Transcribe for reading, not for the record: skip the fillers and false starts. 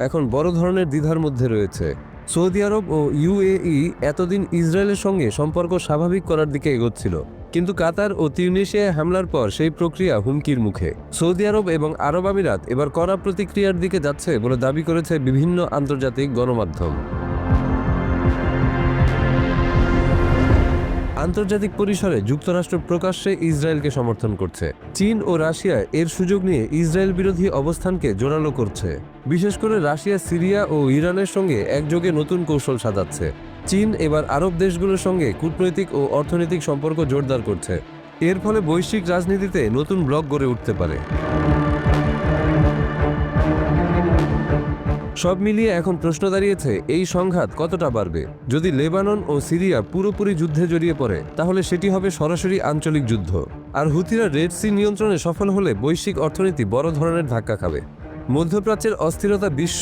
এখন বড় ধরনের দ্বিধার মধ্যে রয়েছে। সৌদি আরব ও ইউএই এতদিন ইসরায়েলের সঙ্গে সম্পর্ক স্বাভাবিক করার দিকে এগোচ্ছিল, কিন্তু কাতার ও তিউনিসিয়ায় হামলার পর সেই প্রক্রিয়া হুমকির মুখে। সৌদি আরব এবং আরব আমিরাত এবার কড়া প্রতিক্রিয়ার দিকে যাচ্ছে বলে দাবি করেছে বিভিন্ন আন্তর্জাতিক গণমাধ্যম। আন্তর্জাতিক পরিসরে যুক্তরাষ্ট্র প্রকাশ্যে ইসরায়েলকে সমর্থন করছে। চীন ও রাশিয়া এর সুযোগ নিয়ে ইসরায়েল বিরোধী অবস্থানকে জোরালো করছে। বিশেষ করে রাশিয়া সিরিয়া ও ইরানের সঙ্গে একযোগে নতুন কৌশল সাজাচ্ছে। চীন এবার আরব দেশগুলোর সঙ্গে কূটনৈতিক ও অর্থনৈতিক সম্পর্ক জোরদার করছে। এর ফলে বৈশ্বিক রাজনীতিতে নতুন ব্লক গড়ে উঠতে পারে। সব মিলিয়ে এখন প্রশ্ন দাঁড়িয়েছে, এই সংঘাত কতটা বাড়বে? যদি লেবানন ও সিরিয়া পুরোপুরি যুদ্ধে জড়িয়ে পড়ে, তাহলে সেটি হবে সরাসরি আঞ্চলিক যুদ্ধ। আর হুথিরা রেড সি নিয়ন্ত্রণে সফল হলে বৈশ্বিক অর্থনীতি বড় ধরনের ধাক্কা খাবে। মধ্যপ্রাচ্যের অস্থিরতা বিশ্ব